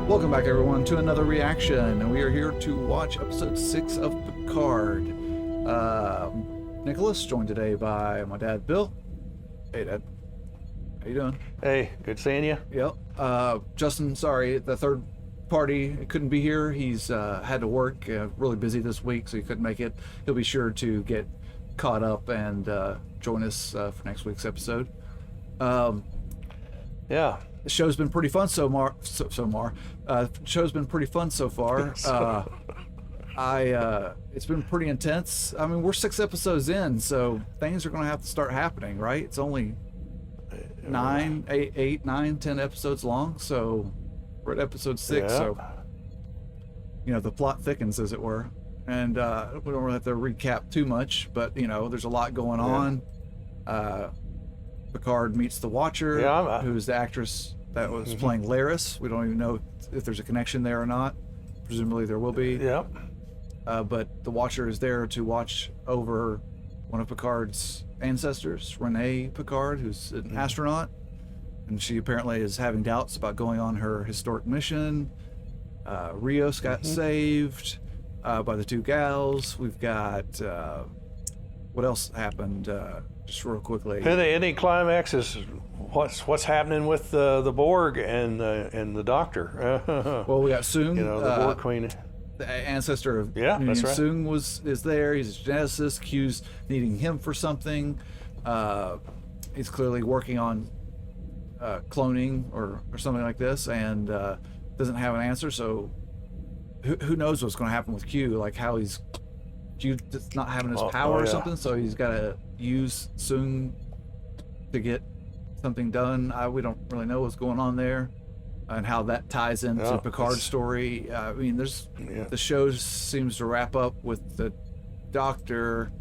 Welcome back, everyone, to another reaction, and we are here to watch episode 6 of Picard. Nicholas, joined today by my dad, Bill. Hey, Dad. How you doing? Hey, good seeing you. Yep. Justin, sorry, the third party couldn't be here. He's had to work, really busy this week, so he couldn't make it. He'll be sure to get caught up and join us for next week's episode. Yeah. The show's been pretty fun show's been pretty fun so far. It's been pretty intense. I mean, we're 6 episodes in, so things are going to have to start happening, right? It's only 9, 8, 9, 10 episodes long, so we're at episode 6. Yeah. So you know, the plot thickens, as it were, and we don't really have to recap too much, but you know, there's a lot going on. Picard meets the Watcher, who's the actress that was playing Laris. We don't even know if there's a connection there or not. Presumably there will be. Yep. But the Watcher is there to watch over one of Picard's ancestors, Renee Picard, who's an astronaut. And she apparently is having doubts about going on her historic mission. Rios got saved by the 2 gals. We've got, what else happened? Just real quickly. Any climaxes? What's happening with the Borg and the Doctor? Well, we got Soong. You know, the Borg Queen. The ancestor of that's right. Soong is there. He's a geneticist. Q's needing him for something. He's clearly working on cloning or something like this, and doesn't have an answer. So who knows what's going to happen with Q? Like how Q just not having his power or something. So he's got to use Soong to get something done. We don't really know what's going on there, and how that ties into Picard's story. I mean, the show seems to wrap up with the Doctor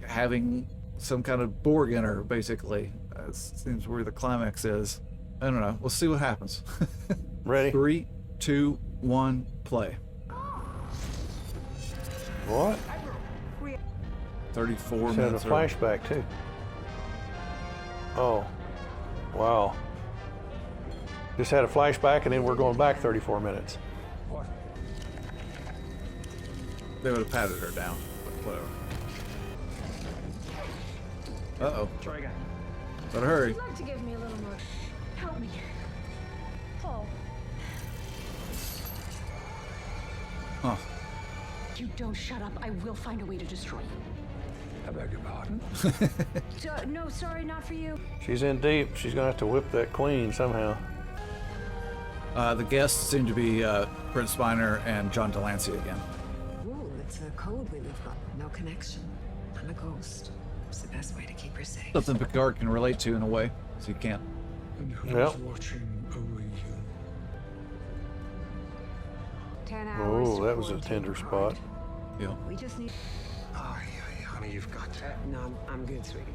having some kind of Borg in her, basically. Seems where the climax is. I don't know. We'll see what happens. Ready? 3, 2, 1, play. What? 34 Had a minutes. flashback too. Oh, wow. Just had a flashback, and then we're going back 34 minutes. What? They would have patted her down, but whatever. Uh-oh. Try again. Better hurry. Would you like to give me a little more help me? Paul. Huh. You don't shut up, I will find a way to destroy you. I beg your pardon. No, sorry, not for you. She's in deep. She's gonna have to whip that Queen somehow. The guests seem to be Prince Spiner and John Delancey again. Ooh, it's a code we live by. No connection. I'm a ghost. It's the best way to keep her safe. Something Picard can relate to in a way, so you can't. And who's Yep. watching over you? 10 hours. Oh, to that was a quarantine, tender Picard. spot. Yeah. We just need. Oh, yeah, honey, you've got to. No, I'm good, sweetie.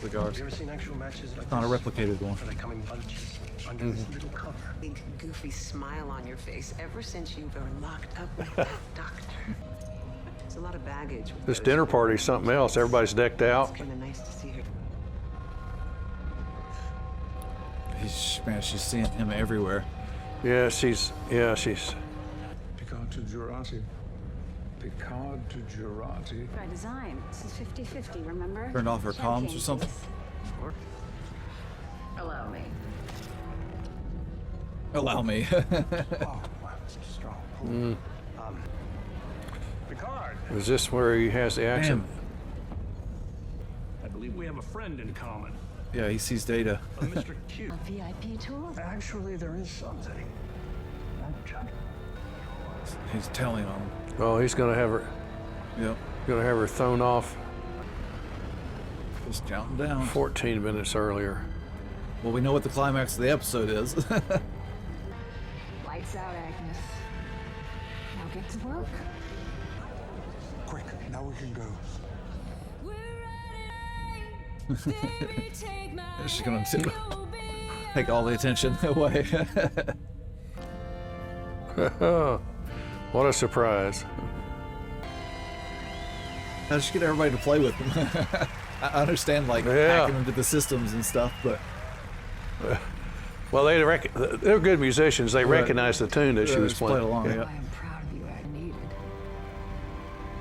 Cigars. Have you ever seen actual matches like Not a this? replicated one. Where they come in bunches under this little cover. Big goofy smile on your face ever since you were locked up with that doctor. There's a lot of baggage. With This those dinner people. party's something else. Everybody's decked out. It's kind of nice to see her. She's seeing him everywhere. Yeah, she's. Picard to Jurati. Picard to Jurati. By design, this is 50-50, remember? Turned off her comms or something. Allow me. Allow me. Oh, wow, that's a strong pull. Picard, Is this where he has the accent? Damn. I believe we have a friend in common, Yeah, he sees Data. a Mr. Q. A VIP tool? actually, there is something. He's telling on him. Oh, he's gonna have her. Yep. Gonna have her thrown off Just counting down. 14 minutes earlier. Well, we know what the climax of the episode is. Lights out, Agnes. Now get to work. Quick, now we can go. She's gonna take all the attention away. What a surprise. How does she get everybody to play with them? I understand, like, hacking into the systems and stuff, but Well, they're good musicians. They recognized the tune that she was just played playing. along, Yeah. yeah. I am proud of you, Agnes.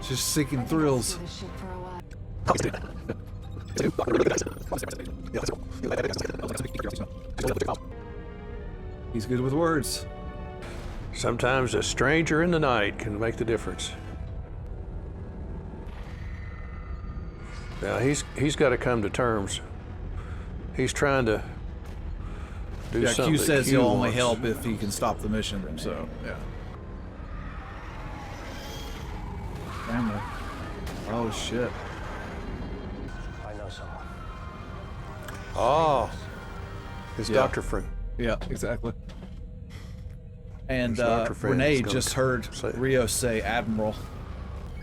Just seeking thrills. This ship for a while. He's good with words. Sometimes a stranger in the night can make the difference. Now he's got to come to terms. He's trying to do Yeah, something. Q that says Q he'll only wants. help if he can stop the mission, so, yeah. Family. Oh, shit. I know someone. Oh, his Yeah. doctor friend. Yeah, exactly. And His doctor friend Renee is gonna just heard say- Rio say Admiral.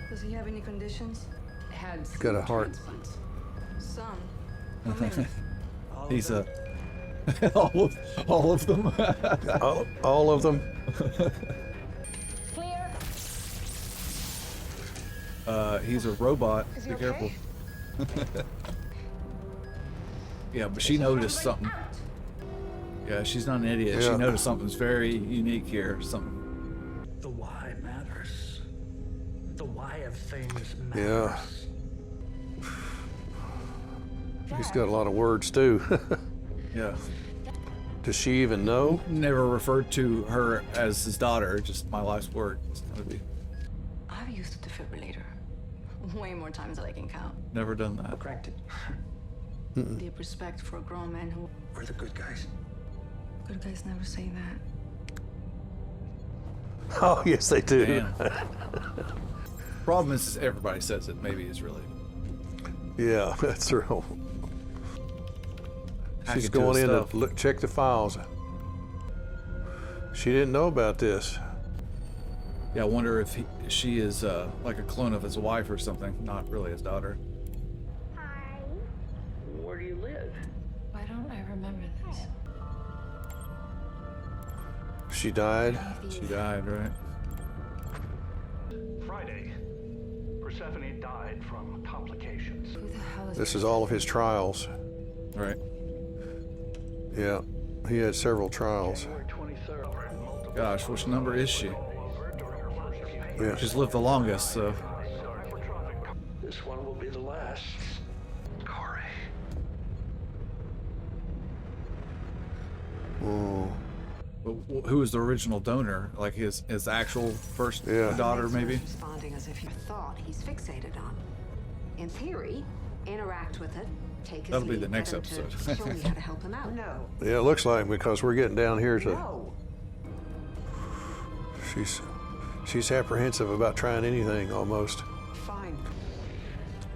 Does he have any conditions? Had got a heart. transplants. Some. How many? He's all of them. All of them. Clear. He's a robot. Is Be he careful. okay? Yeah, but she noticed something. Yeah, she's not an idiot. She Yeah. noticed something's very unique here. Something. The why matters. The why of things matters. Yeah. He's got a lot of words too. Yeah. Does she even know? Never referred to her as his daughter. Just my life's work. It's gonna be. I've used a defibrillator way more times than I can count. Never done that. Cranked it. Deep respect for a grown man who. We're the good guys. Good guys never say that. Oh, yes, they do. Damn. Problem is, everybody says it. Maybe it's really. Yeah, that's real. hacking She's to going his in stuff. to look, check the files. She didn't know about this. Yeah, I wonder if she is like a clone of his wife or something, not really his daughter. Where do you live? Why don't I remember this? She died. She died, right? Friday. Persephone died from complications. Who the hell is This is all of his trials. Right. Yeah, he had several trials. January 23rd. Gosh, which number is she? Yeah. She's lived the longest, so. Sorry for traffic. This one will be the last. Corey. Oh, But who was the original donor? Like his actual first Yeah. daughter, maybe? Responding as if he thought he's fixated on. In theory, interact with it, take his That'll be lead, the next get him to episode. show me how to help him out. No. yeah, it looks like, because we're getting down here to. No. She's apprehensive about trying anything almost. Fine.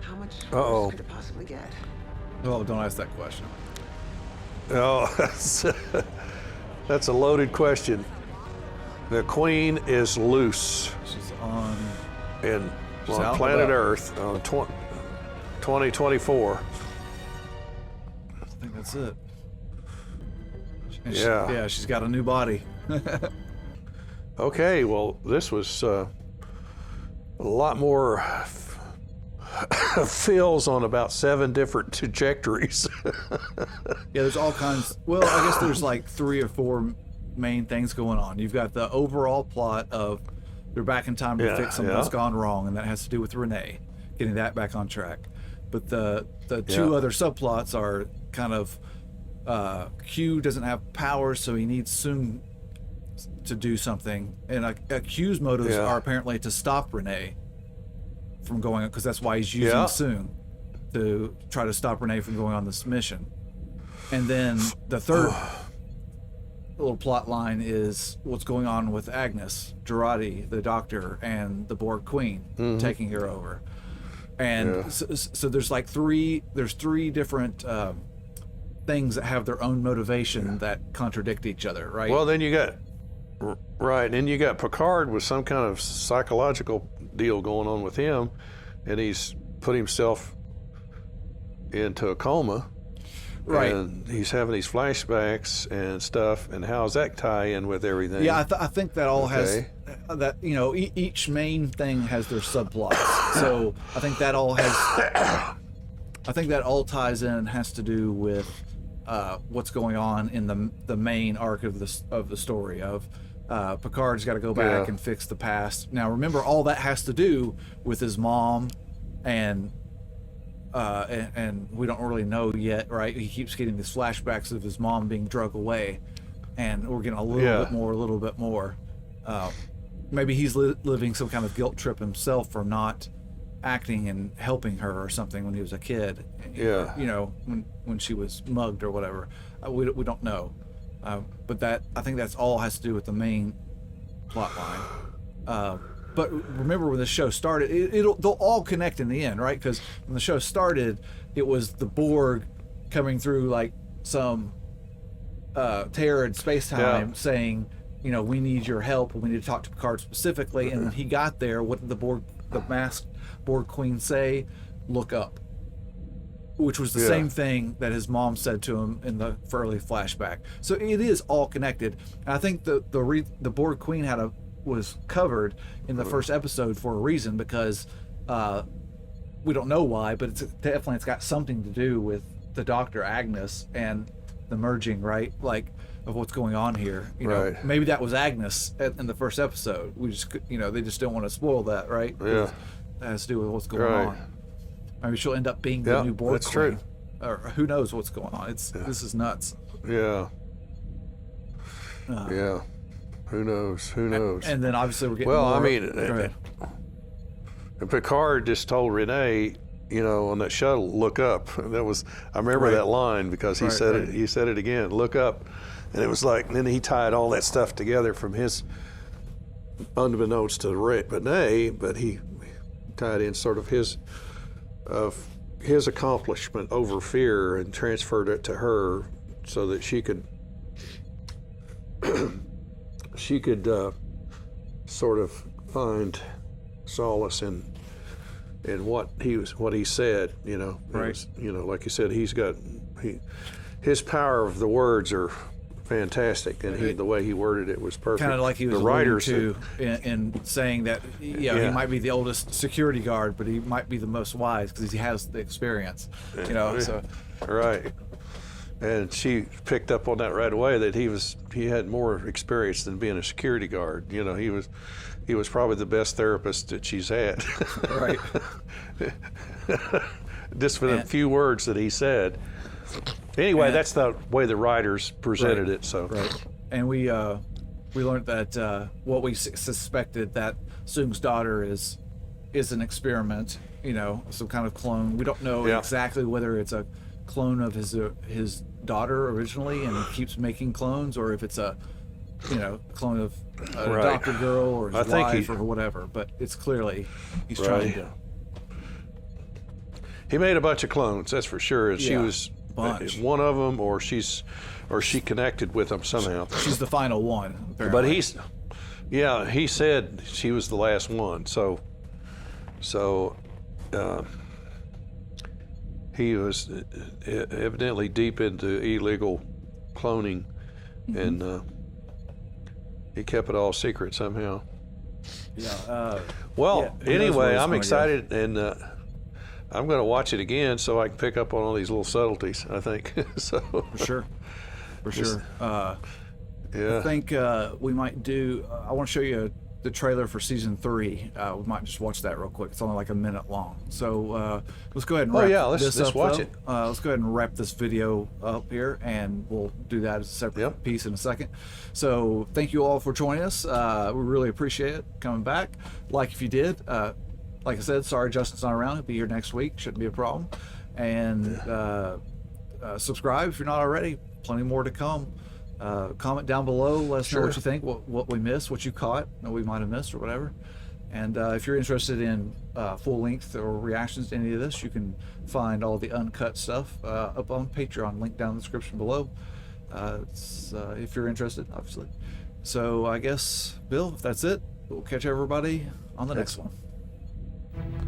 How much Uh-oh. worse could it possibly get? Oh, don't ask that question. Oh, that's a loaded question. The Queen is loose She's on. in She's out on and planet about. Earth on 2024. I think that's it. And Yeah. Yeah, she's got a new body. Okay, well, this was a lot more fills on about 7 different trajectories. Yeah, there's all kinds. Well, I guess there's like 3 or 4 main things going on. You've got the overall plot of they're back in time to Yeah, fix something that's yeah. gone wrong, and that has to do with Renee, getting that back on track. But the two Yeah. other subplots are kind of Q doesn't have powers, so he needs Soong to do something, and Q's motives Yeah. are apparently to stop Renee from going, because that's why he's using Yeah. Soong to try to stop Renee from going on this mission. And then the third little plot line is what's going on with Agnes, Girardi, the doctor, and the Borg Queen taking her over. And Yeah. so there's like three different things that have their own motivation that contradict each other, right? Well, then you got right, and you got Picard with some kind of psychological deal going on with him, and he's put himself into a coma. Right. And he's having these flashbacks and stuff. And how does that tie in with everything? Yeah, I think that all Okay. has that. You know, each main thing has their subplots. So I think that all has. I think that all ties in and has to do with what's going on in the main arc of the story of Picard's got to go back and fix the past. Now remember, all that has to do with his mom, and we don't really know yet, right? He keeps getting these flashbacks of his mom being drug away, and we're getting a little bit more. Maybe he's living some kind of guilt trip himself for not acting and helping her or something when he was a kid. You know, when she was mugged or whatever. We don't know. But I think that's all has to do with the main plot line. But remember, when the show started, they'll all connect in the end, right? Because when the show started, it was the Borg coming through like some tear in space-time saying, you know, we need your help. We need to talk to Picard specifically. And when he got there, what did the masked Borg Queen say? Look up. Which was the same thing that his mom said to him in the early flashback. So it is all connected. And I think the Borg Queen was covered in the first episode for a reason, because we don't know why, but it's got something to do with the Dr. Agnes and the merging, right? Like, of what's going on here. You know, maybe that was Agnes in the first episode. We just, you know, they just don't want to spoil that, right? Yeah. That has to do with what's going on. Maybe she'll end up being the new Borg Queen. True. Or who knows what's going on. This is nuts. Yeah. Who knows? And then obviously we're getting go ahead. And Picard just told Renee, you know, on that shuttle, look up. I remember that line, because he said it. He said it again, look up, and it was like. And then he tied all that stuff together from his, unbeknownst to Renee, but he tied in sort of his accomplishment over fear and transferred it to her, so that she could sort of find solace in what he said, you know. Right. You know, like you said, his power of the words are fantastic, and the way he worded it was perfect. Kind of like he was alluding to in saying that, he might be the oldest security guard, but he might be the most wise because he has the experience, you know. So right. And she picked up on that right away, that he had more experience than being a security guard. You know, he was probably the best therapist that she's had. Right. Just for the few words that he said. Anyway, that's the way the writers presented it. So. Right. And we learned that what we suspected, that Soong's daughter is an experiment. You know, some kind of clone. We don't know exactly whether it's a clone of his daughter originally, and he keeps making clones, or if it's a clone of a doctor girl or his wife or whatever. But it's clearly he's trying to. He made a bunch of clones, that's for sure. And she was one of them, or she connected with them somehow. She's the final one, apparently. But he said she was the last one. So he was evidently deep into illegal cloning, and he kept it all secret somehow. Anyway, I'm excited, and I'm going to watch it again so I can pick up on all these little subtleties, I think. So For sure. I think we might do. I want to show you the trailer for season 3. We might just watch that real quick. It's only like a minute long. So let's go ahead and wrap this up. Watch it. Let's go ahead and wrap this video up here, and we'll do that as a separate piece in a second. So thank you all for joining us. We really appreciate it coming back. Like if you did. Like I said, sorry Justin's not around. He'll be here next week. Shouldn't be a problem. And subscribe if you're not already. Plenty more to come. Comment down below. Let us know what you think, what we missed, what you caught, that we might have missed or whatever. And if you're interested in full length or reactions to any of this, you can find all the uncut stuff up on Patreon. Link down in the description below. If you're interested, obviously. So I guess, Bill, if that's it, we'll catch everybody on the next one.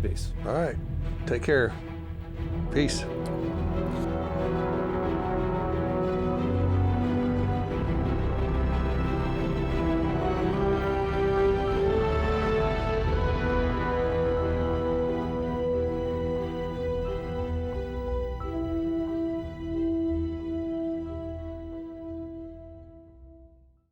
Peace. All right. Take care. Peace.